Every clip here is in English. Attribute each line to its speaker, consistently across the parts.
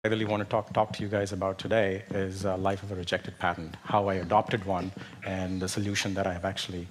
Speaker 1: I really want to talk to you guys about today is life of a rejected patent, how I adopted one, and the solution that I have actually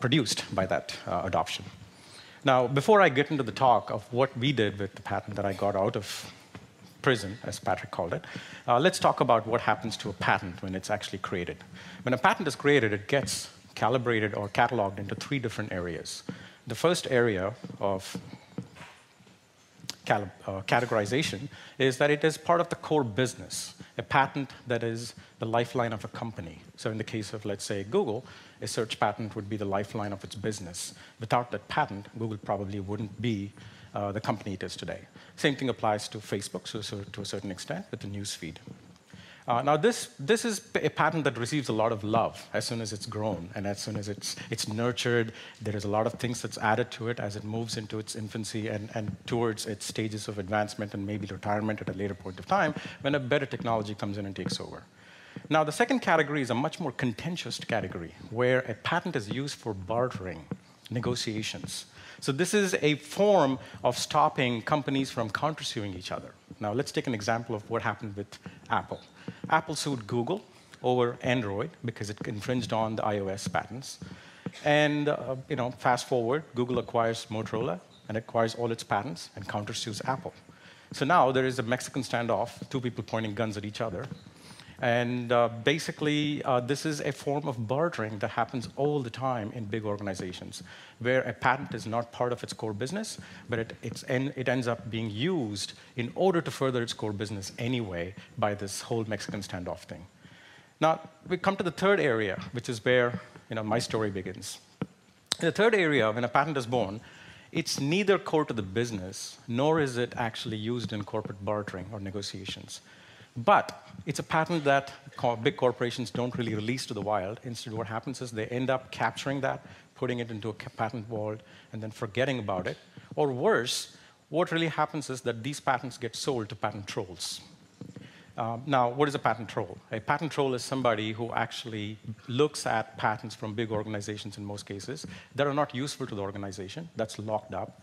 Speaker 1: produced by that adoption. Now, before I get into the talk of what we did with the patent that I got out of prison, as Patrick called it, let's talk about what happens to a patent when it's actually created. When a patent is created, it gets calibrated or cataloged into three different areas. The first area of categorization is that it is part of the core business, a patent that is the lifeline of a company. So in the case of, let's say, Google, a search patent would be the lifeline of its business. Without that patent, Google probably wouldn't be the company it is today. Same thing applies to Facebook, so to a certain extent, with the news feed. Now, this is a patent that receives a lot of love as soon as it's grown and as soon as it's nurtured. There is a lot of things that's added to it as it moves into its infancy and towards its stages of advancement and maybe retirement at a later point of time when a better technology comes in and takes over. Now, the second category is a much more contentious category where a patent is used for bartering, negotiations. So this is a form of stopping companies from countersuing each other. Now, let's take an example of what happened with Apple. Apple sued Google over Android because it infringed on the iOS patents. And fast forward, Google acquires Motorola and acquires all its patents and countersues Apple. So now there is a Mexican standoff, two people pointing guns at each other. And basically, this is a form of bartering that happens all the time in big organizations, where a patent is not part of its core business, but it ends up being used in order to further its core business anyway by this whole Mexican standoff thing. Now, we come to the third area, which is where my story begins. In the third area, when a patent is born, it's neither core to the business, nor is it actually used in corporate bartering or negotiations. But it's a patent that big corporations don't really release to the wild. Instead, what happens is they end up capturing that, putting it into a patent vault, and then forgetting about it. Or worse, what really happens is that these patents get sold to patent trolls. Now, what is a patent troll? A patent troll is somebody who actually looks at patents from big organizations in most cases that are not useful to the organization, that's locked up.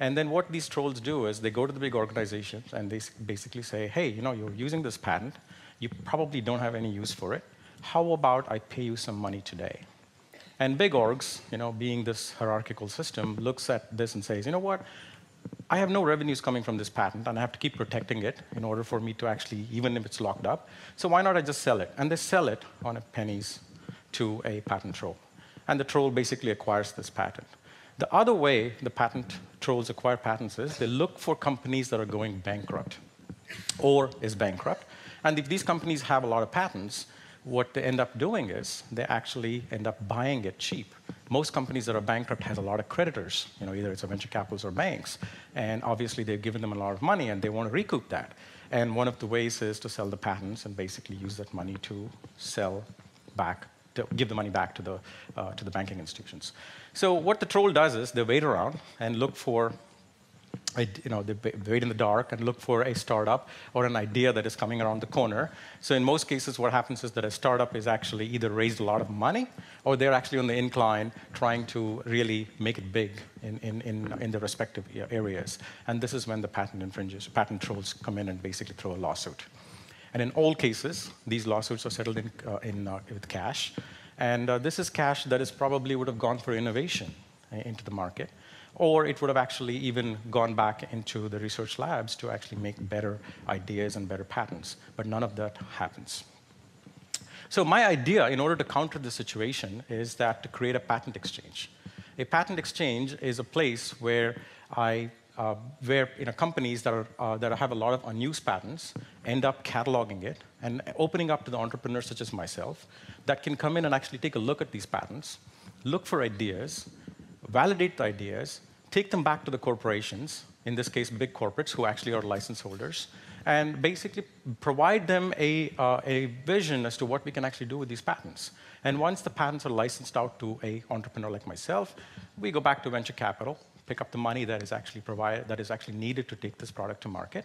Speaker 1: And then what these trolls do is they go to the big organizations and they basically say, hey, you're using this patent. You probably don't have any use for it. How about I pay you some money today? And big orgs, being this hierarchical system, looks at this and says, you know what? I have no revenues coming from this patent, and I have to keep protecting it in order for me to actually, even if it's locked up. So why not I just sell it? And they sell it on pennies to a patent troll. And the troll basically acquires this patent. The other way the patent trolls acquire patents is they look for companies that are going bankrupt or is bankrupt. And if these companies have a lot of patents, what they end up doing is they actually end up buying it cheap. Most companies that are bankrupt has a lot of creditors. Either it's a venture capitals or banks. And obviously, they've given them a lot of money, and they want to recoup that. And one of the ways is to sell the patents and basically use that money to sell back, to give the money back to the banking institutions. So what the troll does is they wait around and look for, they wait in the dark and look for a startup or an idea that is coming around the corner. So in most cases, what happens is that a startup is actually either raised a lot of money or they're actually on the incline trying to really make it big in the respective areas. And this is when the patent trolls come in and basically throw a lawsuit. And in all cases, these lawsuits are settled with cash. And this is cash that is probably would have gone for innovation into the market. Or it would have actually even gone back into the research labs to actually make better ideas and better patents. But none of that happens. So my idea, in order to counter this situation, is that to create a patent exchange. A patent exchange is a place where companies that have a lot of unused patents end up cataloging it and opening up to the entrepreneurs such as myself that can come in and actually take a look at these patents, look for ideas, validate the ideas, take them back to the corporations, in this case big corporates who actually are license holders, and basically provide them a vision as to what we can actually do with these patents. And once the patents are licensed out to an entrepreneur like myself, we go back to venture capital, pick up the money that is actually needed to take this product to market.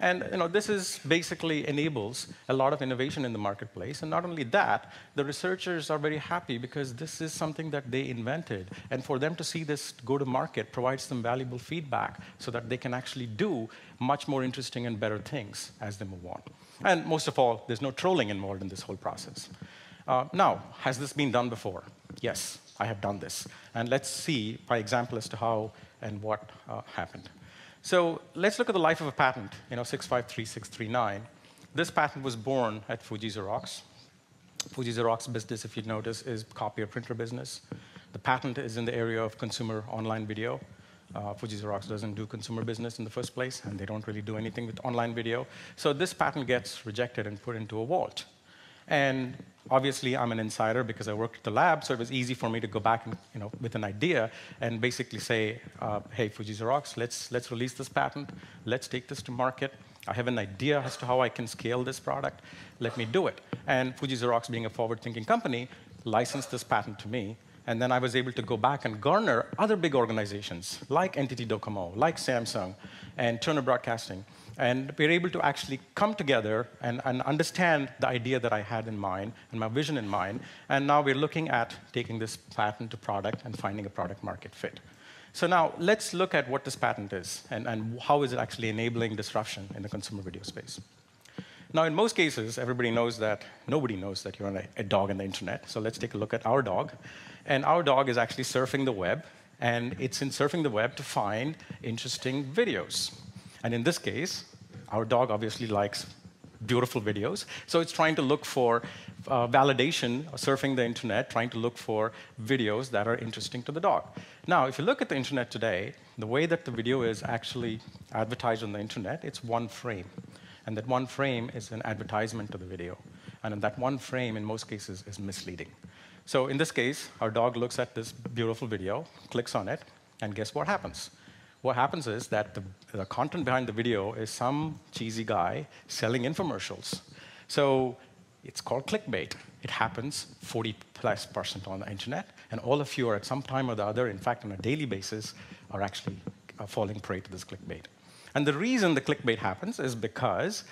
Speaker 1: And this is basically enables a lot of innovation in the marketplace. And not only that, the researchers are very happy because this is something that they invented. And for them to see this go to market provides them valuable feedback so that they can actually do much more interesting and better things as they move on. And most of all, there's no trolling involved in this whole process. Now, has this been done before? Yes, I have done this. And let's see by example as to how and what happened. So let's look at the life of a patent, 653639. This patent was born at Fuji Xerox. Fuji Xerox business, if you notice, is copier printer business. The patent is in the area of consumer online video. Fuji Xerox doesn't do consumer business in the first place, and they don't really do anything with online video. So this patent gets rejected and put into a vault. And obviously, I'm an insider because I worked at the lab, so it was easy for me to go back and, with an idea and basically say, hey, Fuji Xerox, let's release this patent. Let's take this to market. I have an idea as to how I can scale this product. Let me do it. And Fuji Xerox, being a forward-thinking company, licensed this patent to me. And then I was able to go back and garner other big organizations like NTT Docomo, like Samsung, and Turner Broadcasting. And we're able to actually come together and understand the idea that I had in mind and my vision in mind. And now we're looking at taking this patent to product and finding a product market fit. So now let's look at what this patent is and how is it actually enabling disruption in the consumer video space. Now, in most cases, nobody knows that you're on a dog on the internet. So let's take a look at our dog. And our dog is actually surfing the web. And it's in surfing the web to find interesting videos. And in this case, our dog obviously likes beautiful videos. So it's trying to look for validation, surfing the internet, trying to look for videos that are interesting to the dog. Now, if you look at the internet today, the way that the video is actually advertised on the internet, it's one frame. And that one frame is an advertisement to the video. And that one frame, in most cases, is misleading. So in this case, our dog looks at this beautiful video, clicks on it, and guess what happens? What happens is that the content behind the video is some cheesy guy selling infomercials. So it's called clickbait. It happens 40+% on the internet, and all of you are at some time or the other, in fact, on a daily basis, are actually falling prey to this clickbait. And the reason the clickbait happens is because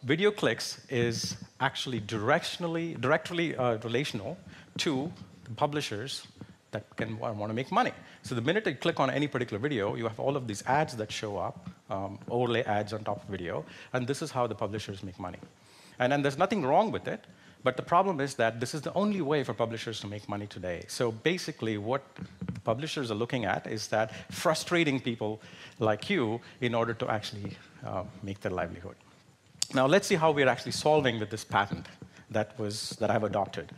Speaker 1: video clicks is actually directly relational to the publishers that want to make money. So the minute you click on any particular video, you have all of these ads that show up, overlay ads on top of video, and this is how the publishers make money. And there's nothing wrong with it, but the problem is that this is the only way for publishers to make money today. So basically, what the publishers are looking at is that frustrating people like you in order to actually make their livelihood. Now, let's see how we're actually solving with this patent that I've adopted.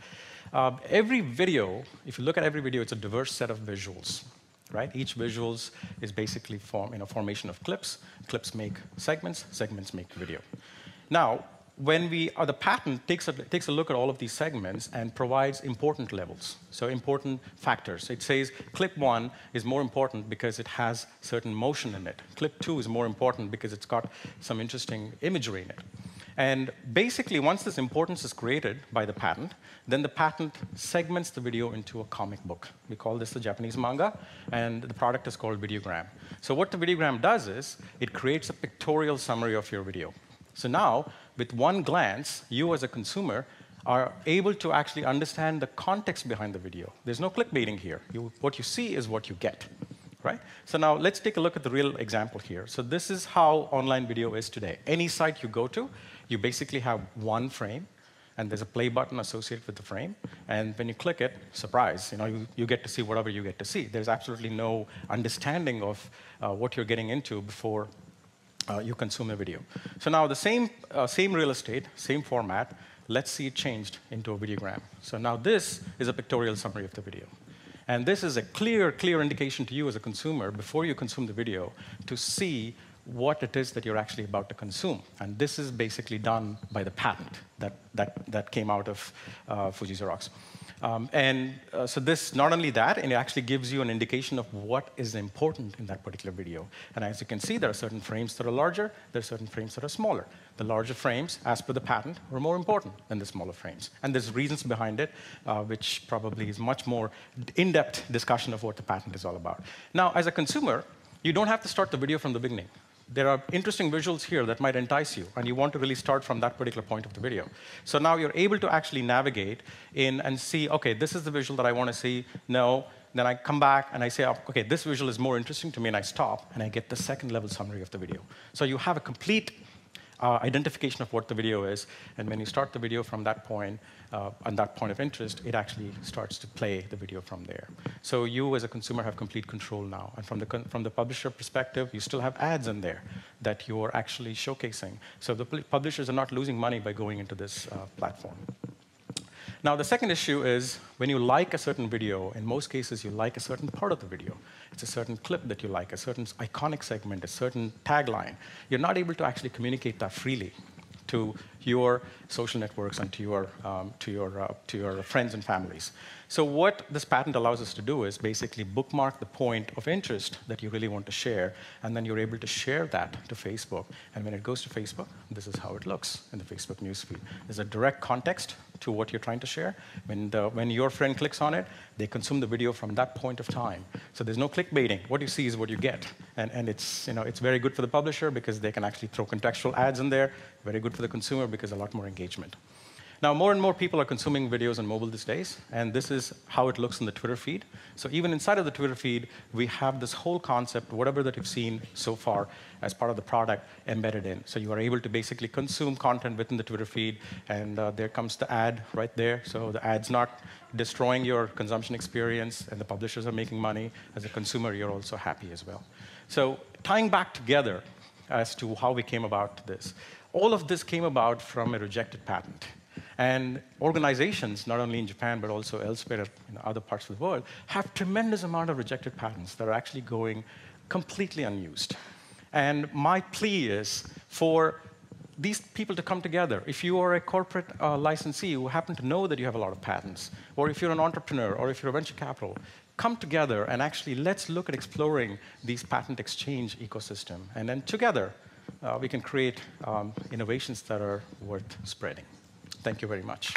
Speaker 1: Every video, if you look at every video, it's a diverse set of visuals, right? Each visuals is basically formation of clips. Clips make segments. Segments make video. Now, when the patent takes a look at all of these segments and provides important levels, so important factors. It says clip 1 is more important because it has certain motion in it. Clip 2 is more important because it's got some interesting imagery in it. And basically, once this importance is created by the patent, then the patent segments the video into a comic book. We call this the Japanese manga, and the product is called videogram. So what the videogram does is it creates a pictorial summary of your video. So now, with one glance, you as a consumer are able to actually understand the context behind the video. There's no clickbaiting here. What you see is what you get, right? So now let's take a look at the real example here. So this is how online video is today. Any site you go to, you basically have one frame, and there's a play button associated with the frame. And when you click it, surprise, you get to see whatever you get to see. There's absolutely no understanding of what you're getting into before you consume a video. So now the same real estate, same format, let's see it changed into a videogram. So now this is a pictorial summary of the video. And this is a clear indication to you as a consumer before you consume the video to see what it is that you're actually about to consume. And this is basically done by the patent that came out of Fuji Xerox. So this, not only that, it actually gives you an indication of what is important in that particular video. And as you can see, there are certain frames that are larger, there are certain frames that are smaller. The larger frames, as per the patent, are more important than the smaller frames. And there's reasons behind it, which probably is much more in-depth discussion of what the patent is all about. Now, as a consumer, you don't have to start the video from the beginning. there are interesting visuals here that might entice you, and you want to really start from that particular point of the video. So now you're able to actually navigate in and see, OK, this is the visual that I want to see. No. Then I come back and I say, OK, this visual is more interesting to me, and I stop, and I get the second level summary of the video. So you have a complete identification of what the video is, and when you start the video from that point, on that point of interest, it actually starts to play the video from there. So you, as a consumer, have complete control now. And from the publisher perspective, you still have ads in there that you're actually showcasing. So the publishers are not losing money by going into this platform. Now, the second issue is when you like a certain video, in most cases, you like a certain part of the video. It's a certain clip that you like, a certain iconic segment, a certain tagline. You're not able to actually communicate that freely to your social networks and to your friends and families. So what this patent allows us to do is basically bookmark the point of interest that you really want to share, and then you're able to share that to Facebook. And when it goes to Facebook, this is how it looks in the Facebook newsfeed. There's a direct context to what you're trying to share. When your friend clicks on it, they consume the video from that point of time. So there's no clickbaiting. What you see is what you get. And it's very good for the publisher because they can actually throw contextual ads in there. Very good for the consumer because a lot more engagement. Now, more and more people are consuming videos on mobile these days, and this is how it looks in the Twitter feed. So even inside of the Twitter feed, we have this whole concept, whatever that you've seen so far as part of the product, embedded in. So you are able to basically consume content within the Twitter feed, and there comes the ad right there. So the ad's not destroying your consumption experience, and the publishers are making money. As a consumer, you're also happy as well. So tying back together as to how we came about this, all of this came about from a rejected patent. And organizations, not only in Japan, but also elsewhere in other parts of the world, have tremendous amount of rejected patents that are actually going completely unused. And my plea is for these people to come together. If you are a corporate licensee who happen to know that you have a lot of patents, or if you're an entrepreneur, or if you're a venture capital, come together and actually let's look at exploring these patent exchange ecosystem. And then together, we can create innovations that are worth spreading. Thank you very much.